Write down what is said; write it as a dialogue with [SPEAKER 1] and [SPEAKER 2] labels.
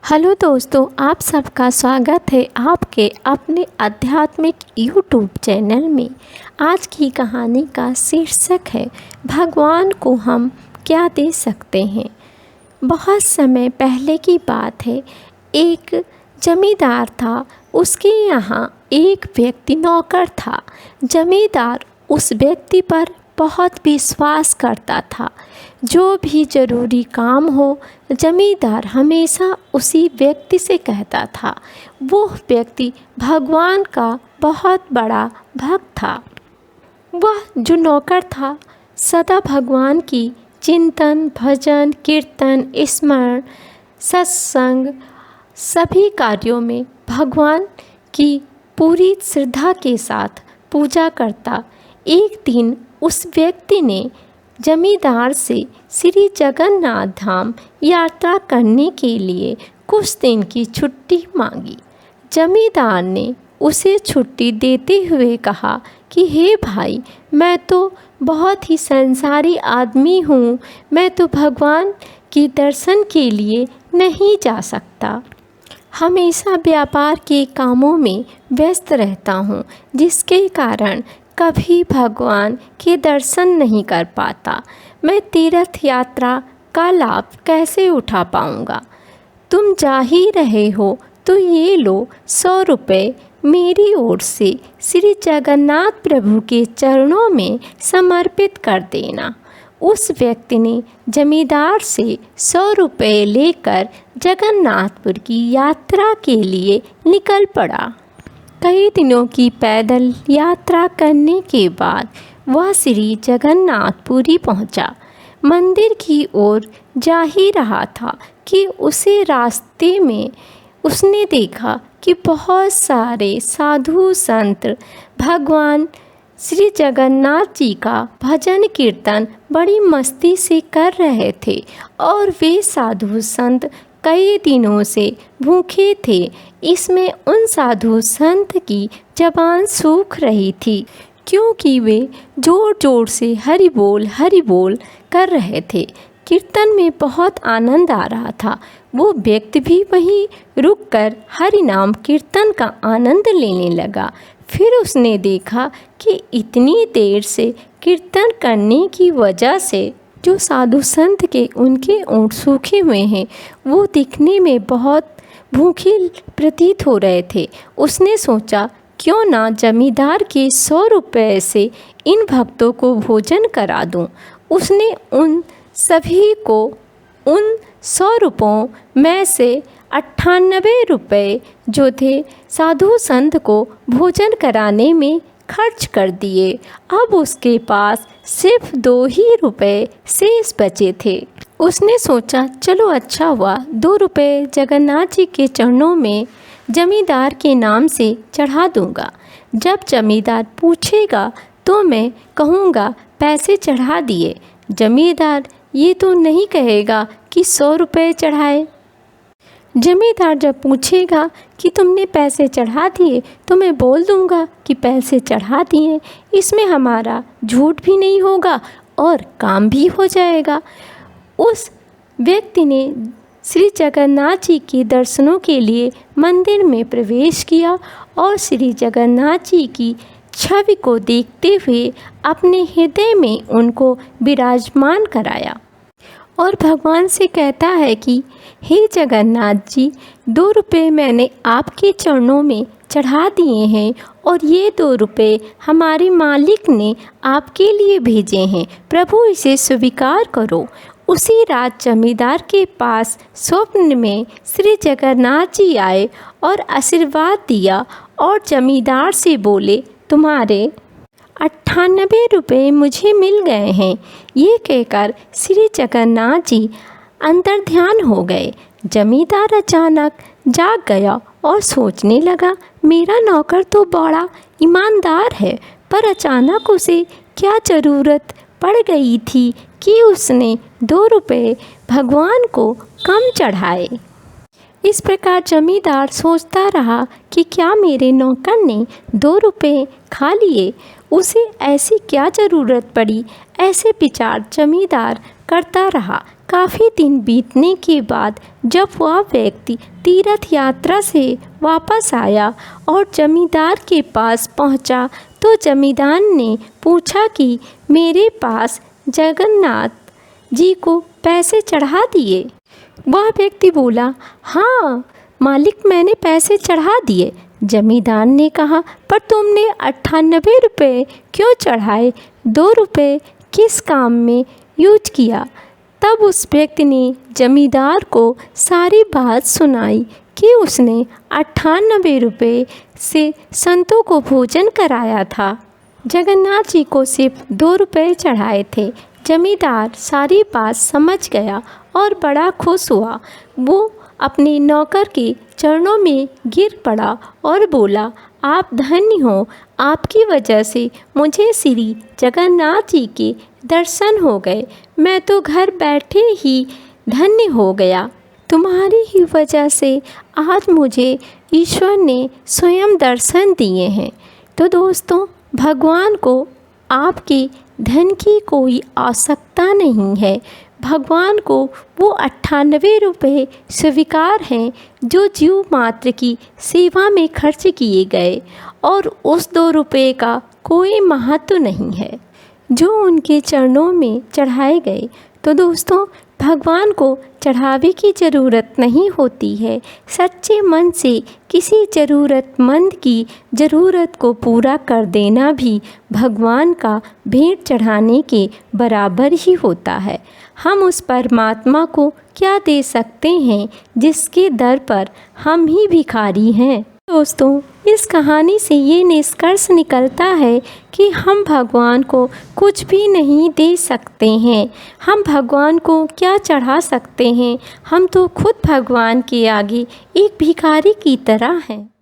[SPEAKER 1] Hello दोस्तों, आप सबका स्वागत है आपके अपने आध्यात्मिक यूट्यूब चैनल में। आज की कहानी का शीर्षक है भगवान को हम क्या दे सकते हैं। बहुत समय पहले की बात है। एक जमींदार था। उसके यहाँ एक व्यक्ति नौकर था। जमींदार उस व्यक्ति पर बहुत विश्वास करता था। जो भी ज़रूरी काम हो जमींदार हमेशा उसी व्यक्ति से कहता था। वो व्यक्ति भगवान का बहुत बड़ा भक्त था। वह जो नौकर था सदा भगवान की चिंतन, भजन, कीर्तन, स्मरण, सत्संग सभी कार्यों में भगवान की पूरी श्रद्धा के साथ पूजा करता। एक दिन उस व्यक्ति ने जमींदार से श्री जगन्नाथ धाम यात्रा करने के लिए कुछ दिन की छुट्टी मांगी। जमींदार ने उसे छुट्टी देते हुए कहा कि हे भाई, मैं तो बहुत ही संसारी आदमी हूँ। मैं तो भगवान के दर्शन के लिए नहीं जा सकता। हमेशा व्यापार के कामों में व्यस्त रहता हूँ, जिसके कारण कभी भगवान के दर्शन नहीं कर पाता। मैं तीर्थ यात्रा का लाभ कैसे उठा पाऊँगा। तुम जा ही रहे हो तो ये लो 100 रुपये मेरी ओर से श्री जगन्नाथ प्रभु के चरणों में समर्पित कर देना। उस व्यक्ति ने जमींदार से 100 रुपये लेकर जगन्नाथपुर की यात्रा के लिए निकल पड़ा। कई दिनों की पैदल यात्रा करने के बाद वह श्री जगन्नाथपुरी पहुंचा। मंदिर की ओर जा ही रहा था कि उसे रास्ते में उसने देखा कि बहुत सारे साधु संत भगवान श्री जगन्नाथ जी का भजन कीर्तन बड़ी मस्ती से कर रहे थे और वे साधु संत कई दिनों से भूखे थे। इसमें उन साधु संत की जबान सूख रही थी, क्योंकि वे जोर जोर से हरि बोल कर रहे थे। कीर्तन में बहुत आनंद आ रहा था। वो व्यक्ति भी वहीं रुककर हरि नाम कीर्तन का आनंद लेने लगा। फिर उसने देखा कि इतनी देर से कीर्तन करने की वजह से जो साधु संत के उनके ओंठ सूखे हुए हैं वो दिखने में बहुत भूखे प्रतीत हो रहे थे। उसने सोचा क्यों ना जमींदार के 100 रुपये से इन भक्तों को भोजन करा दूं। उसने उन सभी को उन 100 रुपयों में से 98 रुपये जो थे साधु संत को भोजन कराने में खर्च कर दिए। अब उसके पास सिर्फ 2 ही रुपये शेष बचे थे। उसने सोचा चलो अच्छा हुआ 2 रुपये जगन्नाथ जी के चरणों में जमींदार के नाम से चढ़ा दूंगा। जब जमींदार पूछेगा तो मैं कहूँगा पैसे चढ़ा दिए। जमींदार ये तो नहीं कहेगा कि 100 रुपये चढ़ाए। जमींदार जब पूछेगा कि तुमने पैसे चढ़ा दिए तो मैं बोल दूंगा कि पैसे चढ़ा दिए। इसमें हमारा झूठ भी नहीं होगा और काम भी हो जाएगा। उस व्यक्ति ने श्री जगन्नाथ जी के दर्शनों के लिए मंदिर में प्रवेश किया और श्री जगन्नाथ जी की छवि को देखते हुए अपने हृदय में उनको विराजमान कराया और भगवान से कहता है कि हे जगन्नाथ जी, 2 रुपये मैंने आपके चरणों में चढ़ा दिए हैं और ये 2 रुपये हमारे मालिक ने आपके लिए भेजे हैं। प्रभु इसे स्वीकार करो। उसी रात जमींदार के पास स्वप्न में श्री जगन्नाथ जी आए और आशीर्वाद दिया और जमींदार से बोले तुम्हारे 98 रुपये मुझे मिल गए हैं। ये कहकर श्री जगन्नाथ जी अंतर ध्यान हो गए। जमींदार अचानक जाग गया और सोचने लगा मेरा नौकर तो बड़ा ईमानदार है, पर अचानक उसे क्या ज़रूरत पड़ गई थी कि उसने 2 रुपये भगवान को कम चढ़ाए। इस प्रकार जमींदार सोचता रहा कि क्या मेरे नौकर ने 2 रुपये खा लिए, उसे ऐसी क्या ज़रूरत पड़ी। ऐसे विचार जमींदार करता रहा। काफ़ी दिन बीतने के बाद जब वह व्यक्ति तीर्थ यात्रा से वापस आया और जमींदार के पास पहुंचा, तो जमींदार ने पूछा कि मेरे पास जगन्नाथ जी को पैसे चढ़ा दिए। वह व्यक्ति बोला, हाँ मालिक, मैंने पैसे चढ़ा दिए। जमींदार ने कहा, पर तुमने 98 रुपये क्यों चढ़ाए? 2 रुपये किस काम में यूज किया? तब उस व्यक्ति ने जमींदार को सारी बात सुनाई कि उसने 98 रुपये से संतों को भोजन कराया था, जगन्नाथ जी को सिर्फ 2 रुपये चढ़ाए थे। जमींदार सारी बात समझ गया और बड़ा खुश हुआ। वो अपने नौकर के चरणों में गिर पड़ा और बोला, आप धन्य हो, आपकी वजह से मुझे श्री जगन्नाथ जी के दर्शन हो गए। मैं तो घर बैठे ही धन्य हो गया। तुम्हारी ही वजह से आज मुझे ईश्वर ने स्वयं दर्शन दिए हैं। तो दोस्तों, भगवान को आपके धन की कोई आवश्यकता नहीं है। भगवान को वो 98 रुपये स्वीकार हैं जो जीव मात्र की सेवा में खर्च किए गए, और उस 2 रुपये का कोई महत्व नहीं है जो उनके चरणों में चढ़ाए गए। तो दोस्तों, भगवान को चढ़ावे की ज़रूरत नहीं होती है। सच्चे मन से किसी ज़रूरतमंद की ज़रूरत को पूरा कर देना भी भगवान का भेंट चढ़ाने के बराबर ही होता है। हम उस परमात्मा को क्या दे सकते हैं जिसके दर पर हम ही भिखारी हैं। दोस्तों, इस कहानी से ये निष्कर्ष निकलता है कि हम भगवान को कुछ भी नहीं दे सकते हैं। हम भगवान को क्या चढ़ा सकते हैं? हम तो खुद भगवान के आगे एक भिखारी की तरह हैं।